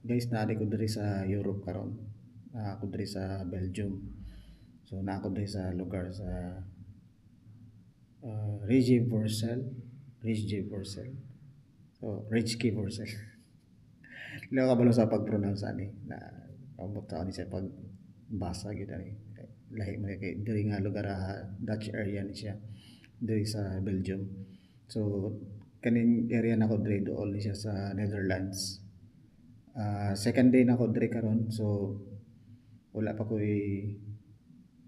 Guys, naari ko diri sa Europe karon. Ako diri sa Belgium. So naa ko diri sa lugar sa Regie Borsel. Regie Borsel. So Rijke Borsel. Lawa ka balo sa pag-pronounce ani na ambot ta ni sa pagbasa gyud ani. Lahi man kay diri nga lugar Dutch area ni siya diri sa Belgium. So kaning area nako diri dool ni siya sa Netherlands. Second day na ko diri karon, so wala pa ko'y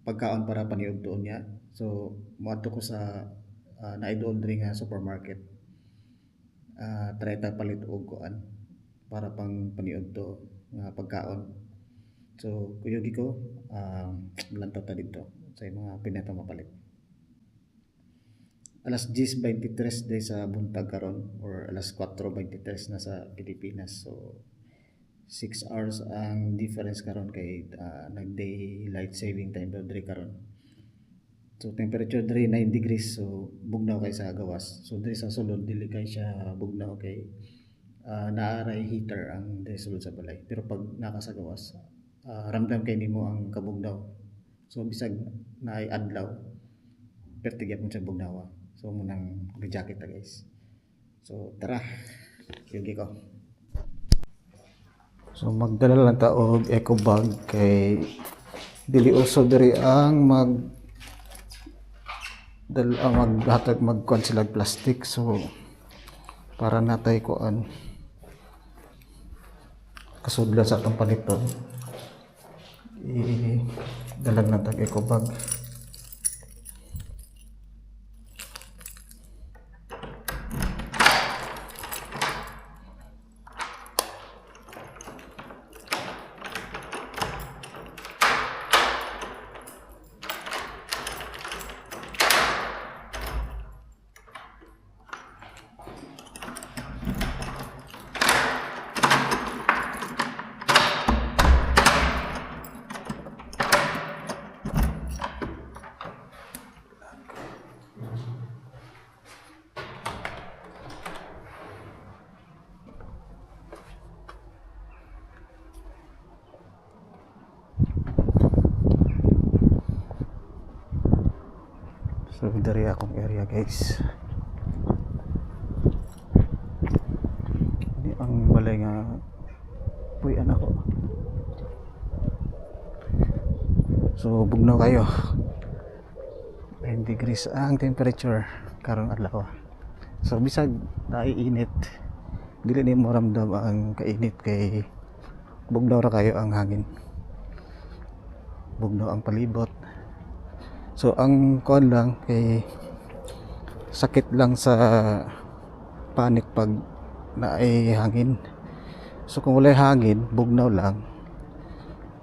pagkaon para paniud doon niya. So moadto ko sa naidol diri nga supermarket. Try ta palit og kuan para pang paniud to nga pagkaon. So kuyog ko lantaw ta dito sa mga pinato mapalit. Alas 10:23 day sa buntag karon or alas 4:23 na sa Pilipinas. So 6 hours ang difference karon kay nag-daylight saving time daw diri karon. So temperature diri 9 degrees, so bugnaw kay sa gawas. So diri sa sulod dili kay siya bugnaw kay naaray heater ang diri sulod sa balay. Pero pag naka sa gawas, ramdam kay nimo ang kabugnaw. So bisag naay adlaw, pertigyan mo sa bugnawa. So munang jacket ta guys. So tara, sige ko. So magdala lang ta og eco bag kay dili uso diri ang maghatag magkuan sila plastic. So para natay kuan kasudlan sa atong paliton, dalag na tag eco bag. So dari akong area guys, ini ang balay nga puyan ako. So bugnaw kayo, 9 degrees ang temperature karong adlaw. So bisag naiinit, dili ni mo ramdam ang kainit kay bugnaw ra kayo ang hangin, bugnaw ang palibot. So ang kuan lang kay sakit lang sa panik pag naay hangin. So kung wala hangin, bugnaw lang,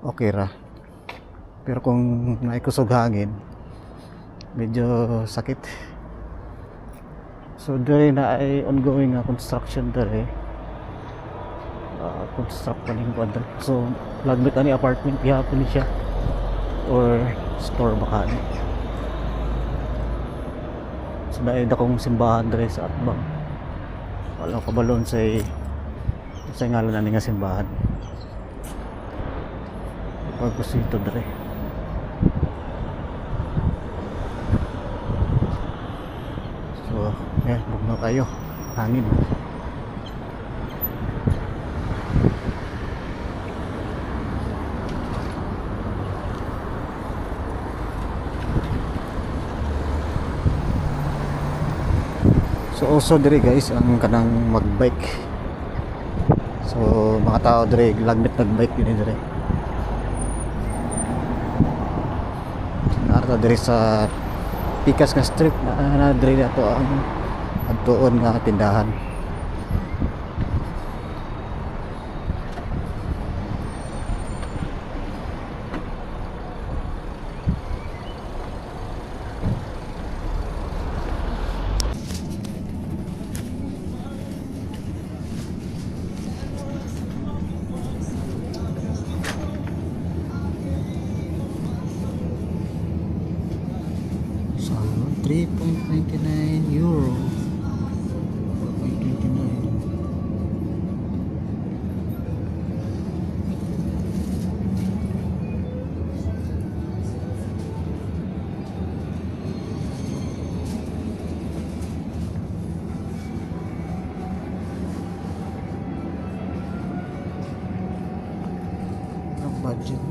okay ra. Pero kung naay kusog hangin, medyo sakit. So dere na ay ongoing construction dere. Construct pa ning kuan. So lagbit ani apartment gihapon ni siya or store baka ni. So dahil akong simbahan dere sa Atbang, wala ko balon sa ngalan na nga simbahan pagkusito dere. So bugnaw kayo hangin. So also diri guys ang kanang magbike. So mga tao diri lagbit nagbike din diri. Narta diri sa Pikas nga street na diri ato ang adtuon nga tindahan. So 3.99 euro. 4.29. budget.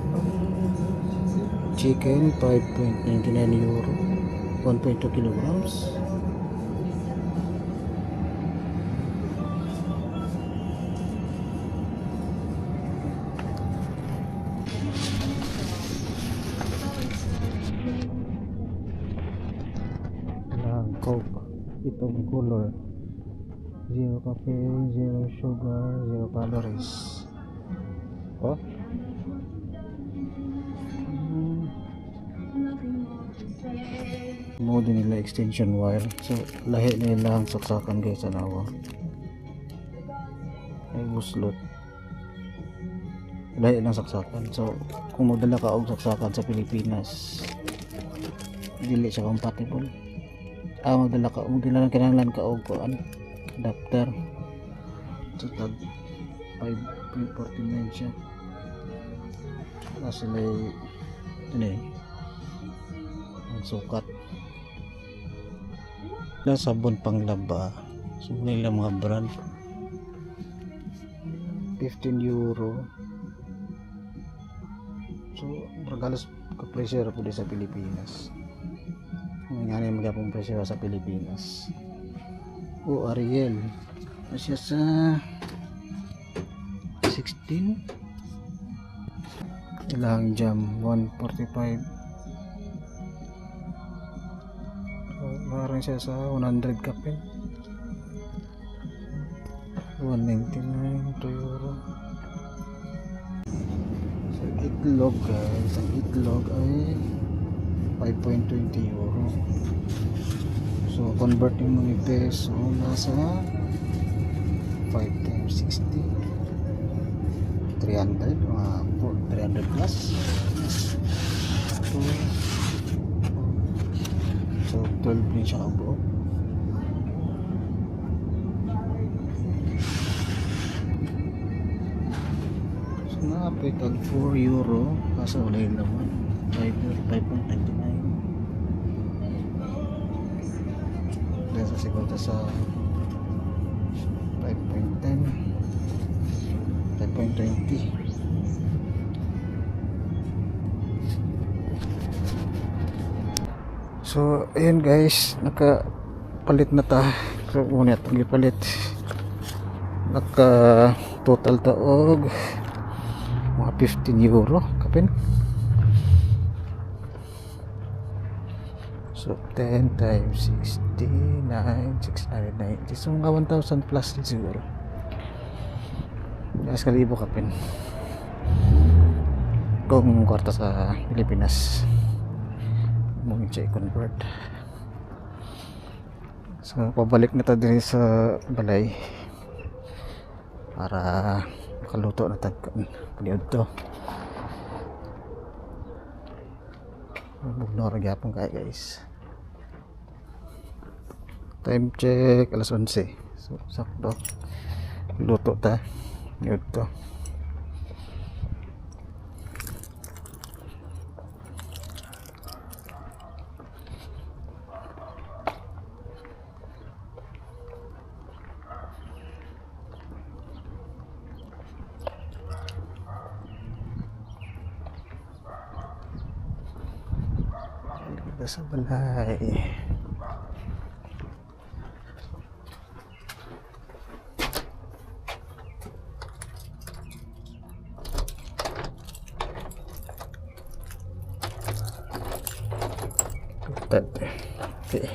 Chicken 5.99 euro, 1.2 kilograms. Lang Coke, itong color, zero caffeine, zero sugar, zero calories. Oh, mode nila extension wire, so lahi nila ang saksakan guys. Anawa ay buslot, lahi ng saksakan. So kung magdala ka og saksakan sa Pilipinas, dili siya compatible. Magdala lang kinahanglan ka og kuan adapter. So tag 5.49 siya. Kasi ini ang sukat na sabon panglaba. So nila mga brand 15 euro. So regalos ka presyo ra pud sa Pilipinas. Nga na magapong presyo sa Pilipinas. Ariel siya sa 16. Ilang jam 145. Parang siya sa 100 kapin. 199 2 euro. So itlog guys, ang itlog ay 5.20 euro. So converting mo ni peso, nasa 5 times 60, 300, 300 plus. So 12 din siya kabuo. So na-apit ang 4 euro kasi wala yung laman. 5.99. Dahil sa siguro sa 5.10, 5.20. So ayun guys, nakapalit na ta. So muna itong ipalit. Naka total taog mga 15 euro kapin. So 10 times 69, 690. So mga 1,000 plus siguro. Mas kalibo kapin kung kwarta sa Pilipinas mong i-convert. So pabalik na ta din sa balay para makaluto na tagkan paniod to. Bugno ra gyapon kay guys. Time check alas 11. So sakto luto ta paniod to. Sa balay. Okay.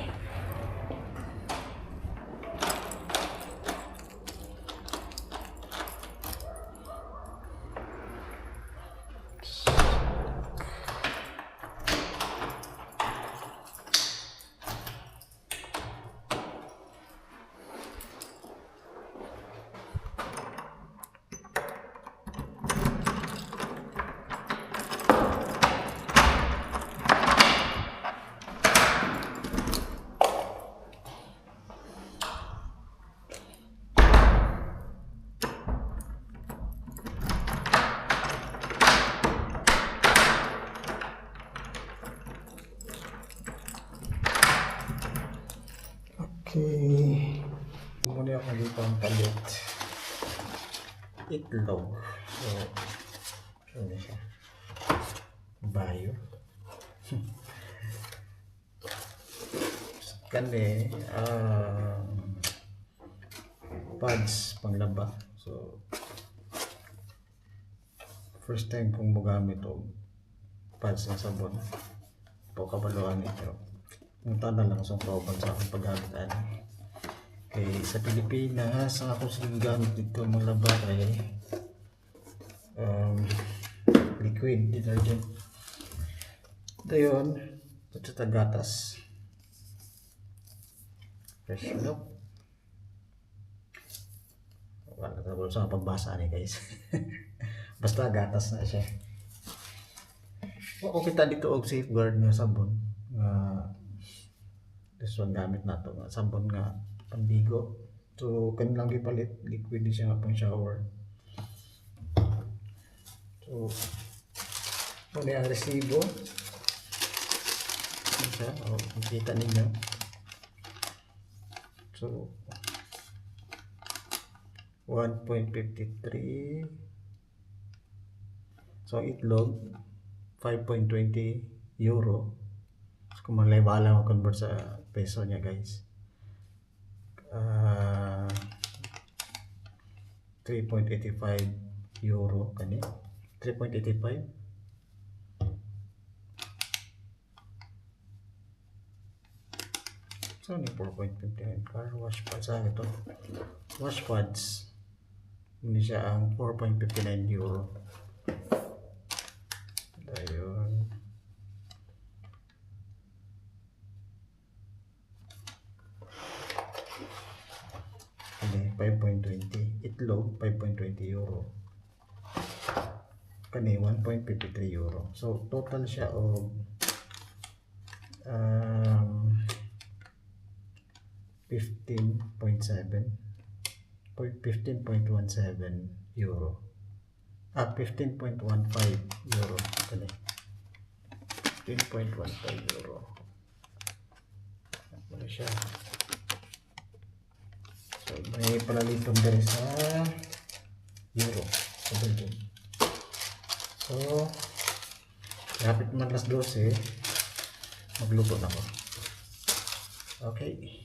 Okay. Muna ako dito ang palit. Itlog. So, ano siya? Bayo. Kani, pads panglaba. So, first time kong magamit o pads ng sabon. Po kabaluan ito. Punta na lang sa kauban sa akong paggamit. Okay, sa Pilipinas, ang ako sige gamit dito maglaba kay liquid detergent. Ito yun. Ito sa gatas. Fresh milk. Wala na sa pagbasa ni guys. Basta gatas na siya. O kita dito og safeguard nga sabon. This one gamit na to nga sabon nga pandigo. So kanilang gipalit liquid siya nga pang shower. So muna ang resibo. Siya, makita ninyo. So 1.53. So itlog 5.20 euro. So kung malay-bala mo convert sa peso niya guys. 3.85 euro kani. 3.85. So ni 4.59 car wash pads ito. Wash pads. Hindi siya ang 4.59 euro. Ayun. Kani 5.20. Itlog 5.20 euro. Kani 1.53 euro. So total siya og 15.17 euro. 15.15 euro. Kani 15.15 euro. Ano siya? So may palalitong dari sa euro. So lapit man las 12 magluto na ako. Okay.